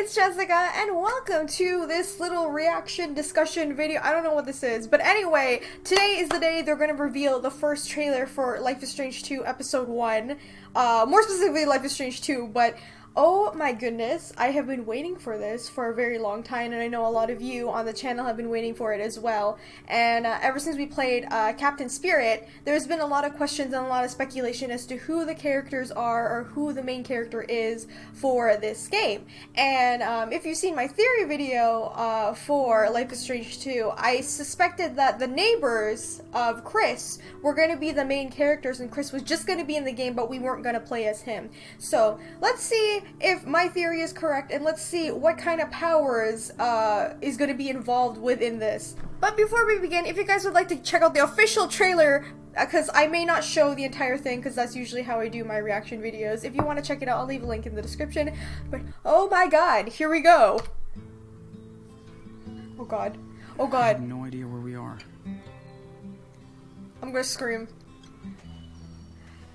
it's Jessica, and welcome to this little reaction discussion video. I don't know what this is, but anyway, today is the day they're gonna reveal the first trailer for Life is Strange 2 Episode 1. More specifically, Life is Strange 2, but oh my goodness, I have been waiting for this for a very long time, and I know a lot of you on the channel have been waiting for it as well. And ever since we played Captain Spirit, there's been a lot of questions and a lot of speculation as to who the characters are or who the main character is for this game. And if you've seen my theory video for Life is Strange 2, I suspected that the neighbors of Chris were going to be the main characters and Chris was just going to be in the game, but we weren't going to play as him. So let's see if my theory is correct, and let's see what kind of powers is going to be involved within this. But before we begin, if you guys would like to check out the official trailer, because I may not show the entire thing, because that's usually how I do my reaction videos. If you want to check it out, I'll leave a link in the description. But oh my god, here we go. Oh god. Oh god. I have no idea where we are. I'm gonna scream.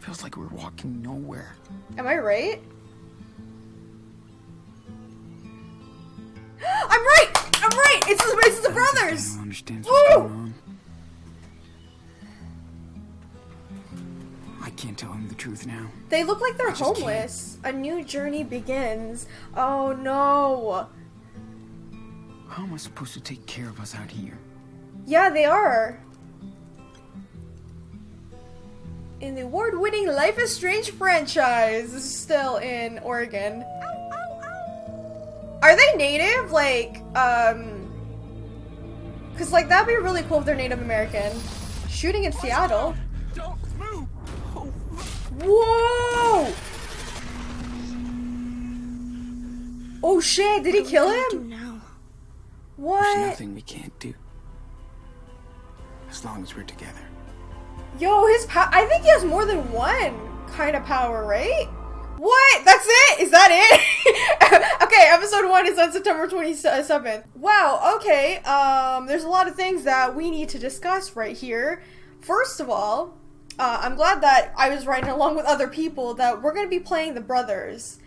Feels like we're walking nowhere. Am I right? I'm right! I'm right! It's the brothers! I don't understand what's going on. I can't tell him the truth now. They look like they're homeless. A new journey begins. Oh no. How am I supposed to take care of us out here? Yeah, they are. In the award-winning Life is Strange franchise, this is still in Oregon. Are they native? Like, cause like that'd be really cool if they're Native American. Shooting in Seattle. Don't move. Whoa! Oh shit, did he kill him? What? There's nothing we can't do. As long as we're together. Yo, I think he has more than one kind of power, right? What? That's it? Is that it? Okay, episode 1 is on September 27th. Wow, okay. There's a lot of things that we need to discuss right here. First of all, I'm glad that I was riding along with other people that we're gonna be playing the brothers.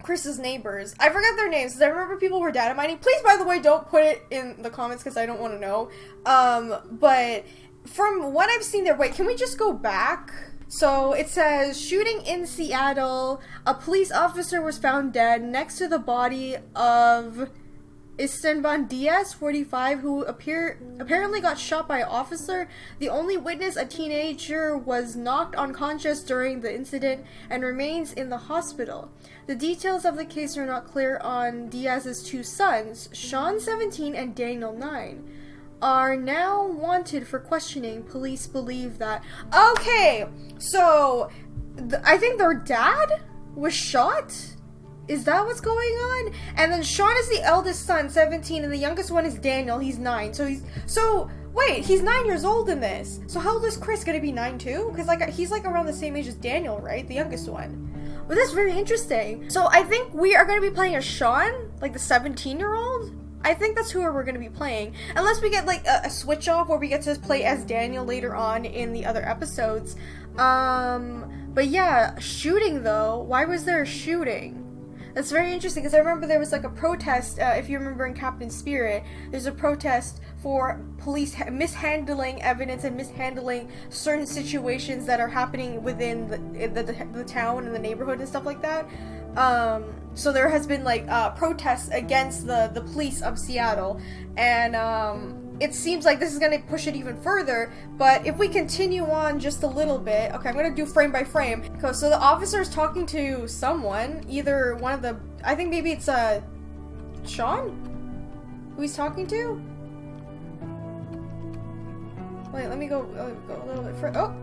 Chris's neighbors. I forgot their names because I remember people were data mining. Please, by the way, don't put it in the comments because I don't want to know. But from what I've seen there, wait, can we just go back? So it says, shooting in Seattle, a police officer was found dead next to the body of Sean Diaz, 45, who apparently got shot by an officer. The only witness, a teenager, was knocked unconscious during the incident and remains in the hospital. The details of the case are not clear on Diaz's two sons, Sean, 17, and Daniel, 9. Are now wanted for questioning. Police believe that. Okay, so I think their dad was shot? Is that what's going on? And then Sean is the eldest son, 17, and the youngest one is Daniel, he's 9. Wait, he's 9 years old in this. So how old is Chris gonna be 9 too? Because like he's like around the same age as Daniel, right? The youngest one. But that's very interesting. So I think we are gonna be playing as Sean, like the 17-year-old? I think that's who we're going to be playing. Unless we get like a switch off where we get to play as Daniel later on in the other episodes. But yeah, shooting though. Why was there a shooting? That's very interesting because I remember there was like a protest, if you remember in Captain Spirit, there's a protest for police mishandling evidence and mishandling certain situations that are happening within the town and the neighborhood and stuff like that. So there has been like protests against the police of Seattle, and it seems like this is going to push it even further. But if we continue on just a little bit, okay, I'm going to do frame by frame. Okay, so the officer is talking to someone, either one of the, I think maybe it's Sean, who he's talking to. Wait, let me go a little bit further. Oh,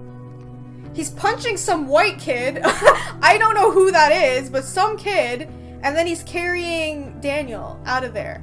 he's punching some white kid. I don't know who that is, but some kid. And then he's carrying Daniel out of there.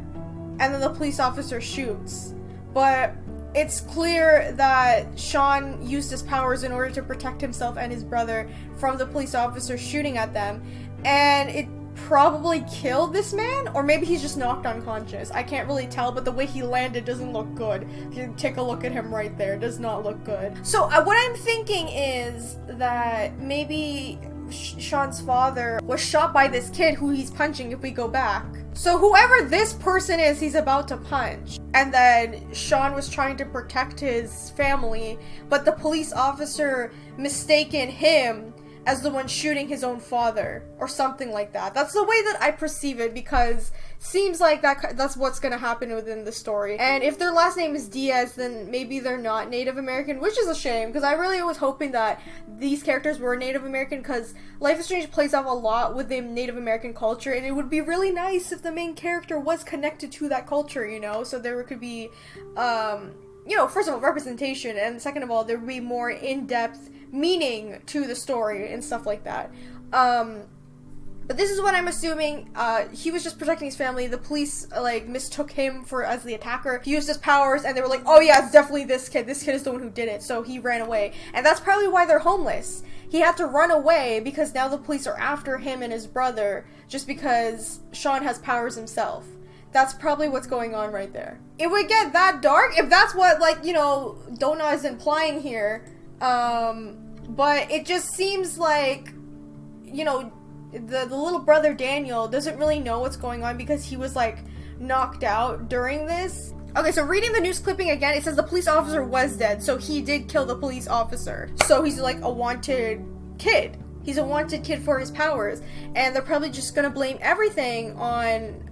And then the police officer shoots. But it's clear that Sean used his powers in order to protect himself and his brother from the police officer shooting at them. And it probably killed this man, or maybe he's just knocked unconscious. I can't really tell, but the way he landed doesn't look good. If you take a look at him right there, it does not look good. So what I'm thinking is that maybe Sean's father was shot by this kid who he's punching if we go back. So whoever this person is, he's about to punch. And then Sean was trying to protect his family, but the police officer mistaken him as the one shooting his own father, or something like that. That's the way that I perceive it, because seems like that's what's gonna happen within the story. And if their last name is Diaz, then maybe they're not Native American, which is a shame, because I really was hoping that these characters were Native American, because Life is Strange plays off a lot with the Native American culture, and it would be really nice if the main character was connected to that culture, you know? So there could be, you know, first of all, representation, and second of all, there would be more in-depth meaning to the story and stuff like that. But this is what I'm assuming. He was just protecting his family. The police like mistook him as the attacker. He used his powers, and they were like, "Oh yeah, it's definitely this kid. This kid is the one who did it." So he ran away, and that's probably why they're homeless. He had to run away because now the police are after him and his brother just because Sean has powers himself. That's probably what's going on right there. It would get that dark if that's what, like, you know, DONTNOD is implying here. But it just seems like, you know, the little brother Daniel doesn't really know what's going on because he was like knocked out during this. Okay, so reading the news clipping again, it says the police officer was dead, so he did kill the police officer. So he's like a wanted kid. He's a wanted kid for his powers, and they're probably just gonna blame everything on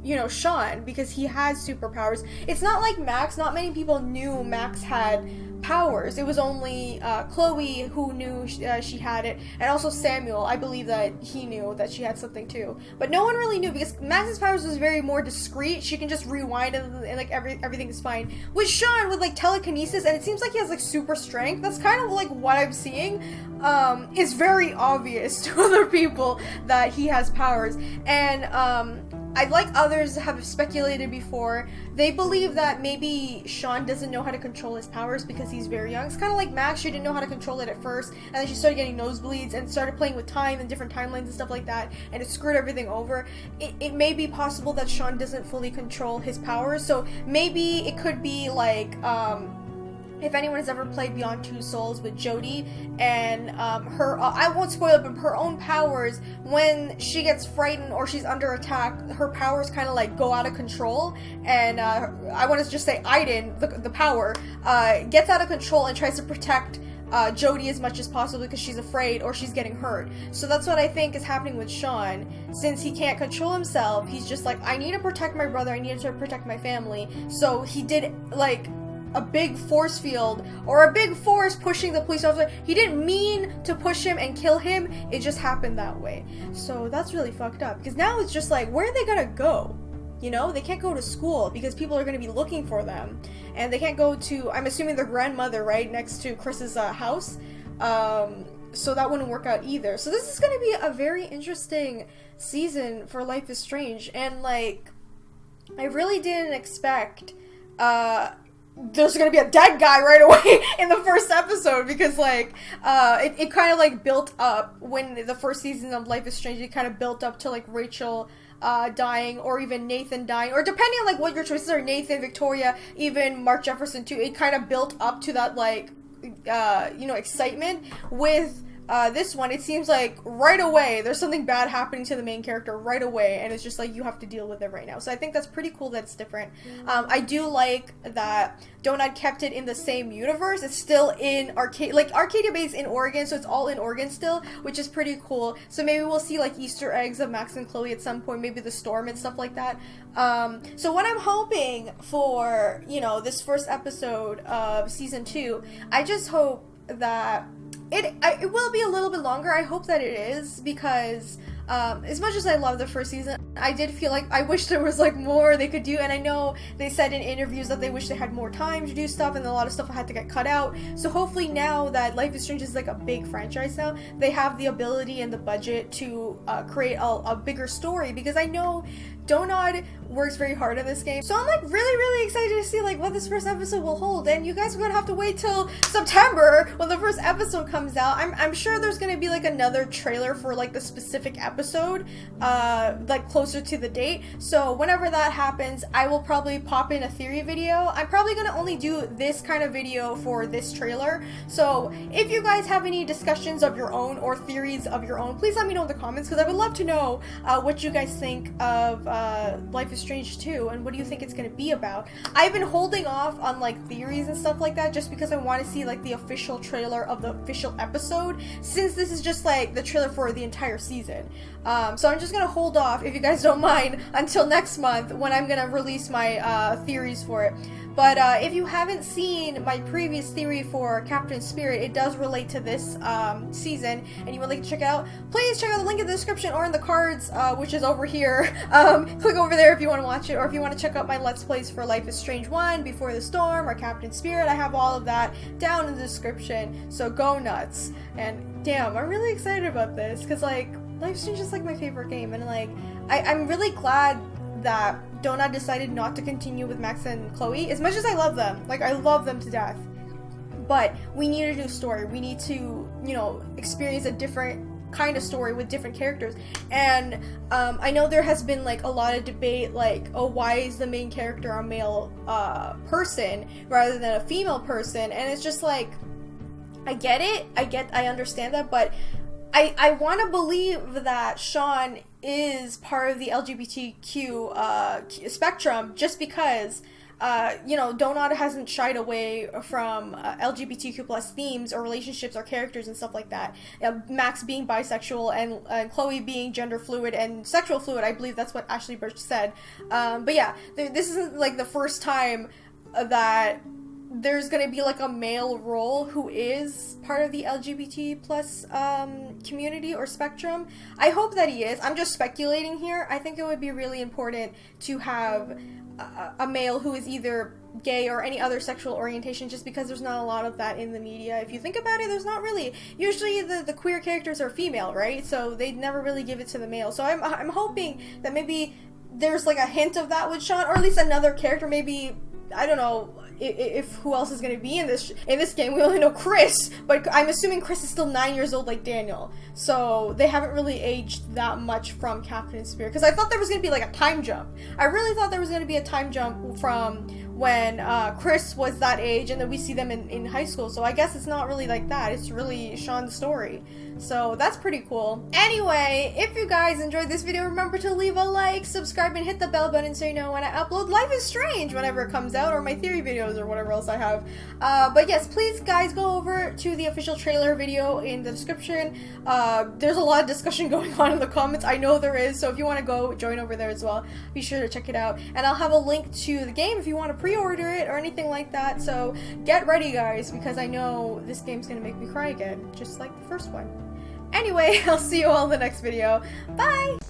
you know, Sean, because he has superpowers. It's not like Max. Not many people knew Max had powers. It was only Chloe who knew she had it, and also Samuel. I believe that he knew that she had something too, but no one really knew because Max's powers was very more discreet. She can just rewind and like everything is fine. With Sean, with like telekinesis, and it seems like he has like super strength. That's kind of like what I'm seeing. It's very obvious to other people that he has powers, and I'd like others have speculated before. They believe that maybe Sean doesn't know how to control his powers because he's very young. It's kind of like Max. She didn't know how to control it at first, and then she started getting nosebleeds and started playing with time and different timelines and stuff like that, and it screwed everything over. It may be possible that Sean doesn't fully control his powers, so maybe it could be like, if anyone has ever played Beyond Two Souls with Jodie, and her, I won't spoil it, but her own powers, when she gets frightened or she's under attack, her powers kind of like go out of control, and I want to just say Aiden, the power, gets out of control and tries to protect Jodie as much as possible because she's afraid or she's getting hurt. So that's what I think is happening with Sean. Since he can't control himself, he's just like, I need to protect my brother, I need to protect my family. So he did like a big force field or a big force pushing the police officer. He didn't mean to push him and kill him, it just happened that way. So that's really fucked up, because now it's just like, where are they gonna go? You know, they can't go to school because people are gonna be looking for them, and they can't go to, I'm assuming, their grandmother, right, next to Chris's house. So that wouldn't work out either. So this is gonna be a very interesting season for Life is Strange, and like, I really didn't expect there's gonna be a dead guy right away in the first episode, because like it kind of like built up when the first season of Life is Strange. It kind of built up to like Rachel dying, or even Nathan dying, or depending on like what your choices are, Nathan, Victoria, even Mark Jefferson too. It kind of built up to that like you know, excitement. With this one, it seems like right away there's something bad happening to the main character right away, and it's just like you have to deal with it right now. So I think that's pretty cool that it's different. I do like that DONTNOD kept it in the same universe. It's still in Arcadia Bay's in Oregon, so it's all in Oregon still, which is pretty cool. So maybe we'll see like Easter eggs of Max and Chloe at some point, maybe the storm and stuff like that. So what I'm hoping for, you know, this first episode of season 2, I just hope that it will be a little bit longer. I hope that it is, because as much as I love the first season, I did feel like I wish there was like more they could do, and I know they said in interviews that they wish they had more time to do stuff, and a lot of stuff had to get cut out. So hopefully now that Life is Strange is like a big franchise now, they have the ability and the budget to create a bigger story, because I know DONTNOD works very hard in this game. So I'm like really excited to see like what this first episode will hold, and you guys are gonna have to wait till September when the first episode comes out. I'm sure there's gonna be like another trailer for like the specific episode episode, like closer to the date. So whenever that happens, I will probably pop in a theory video. I'm probably gonna only do this kind of video for this trailer. So if you guys have any discussions of your own or theories of your own, please let me know in the comments, because I would love to know what you guys think of Life is Strange 2 and what do you think it's gonna be about. I've been holding off on like theories and stuff like that just because I want to see like the official trailer of the official episode, since this is just like the trailer for the entire season. So I'm just gonna hold off, if you guys don't mind, until next month when I'm gonna release my theories for it. But if you haven't seen my previous theory for Captain Spirit, it does relate to this season, and you would like to check it out, please check out the link in the description or in the cards, which is over here. Click over there if you want to watch it, or if you want to check out my Let's Plays for Life is Strange 1, Before the Storm, or Captain Spirit. I have all of that down in the description, so go nuts. And damn, I'm really excited about this, because like, Life is Strange is like my favorite game, and like, I'm really glad that DONTNOD decided not to continue with Max and Chloe. As much as I love them, like I love them to death, but we need a new story. We need to, you know, experience a different kind of story with different characters. And I know there has been like a lot of debate, like, oh, why is the main character a male person rather than a female person? And it's just like, I get it, I understand that, but I want to believe that Sean is part of the LGBTQ spectrum, just because, you know, DONTNOD hasn't shied away from LGBTQ plus themes or relationships or characters and stuff like that. Max being bisexual and Chloe being gender fluid and sexual fluid, I believe that's what Ashley Birch said. But yeah, this isn't like the first time that there's gonna be like a male role who is part of the LGBT plus community or spectrum. I hope that he is. I'm just speculating here. I think it would be really important to have a male who is either gay or any other sexual orientation, just because there's not a lot of that in the media. If you think about it, there's not really. Usually the queer characters are female, right? So they never really give it to the male. So I'm hoping that maybe there's like a hint of that with Sean, or at least another character, maybe, I don't know if who else is going to be in this game. We only know Chris, but I'm assuming Chris is still 9 years old like Daniel, so they haven't really aged that much from Captain Spirit, because I thought there was going to be like a time jump. I really thought there was going to be a time jump from when Chris was that age and then we see them in high school, so I guess it's not really like that. It's really Sean's story, so that's pretty cool. Anyway, if you guys enjoyed this video, remember to leave a like, subscribe, and hit the bell button so you know when I upload Life is Strange whenever it comes out, or my theory videos, or whatever else I have. But yes, please guys, go over to the official trailer video in the description. There's a lot of discussion going on in the comments, I know there is, so if you want to go join over there as well, be sure to check it out. And I'll have a link to the game if you want to pre-order it or anything like that, so get ready guys, because I know this game's gonna make me cry again, just like the first one. Anyway, I'll see you all in the next video. Bye!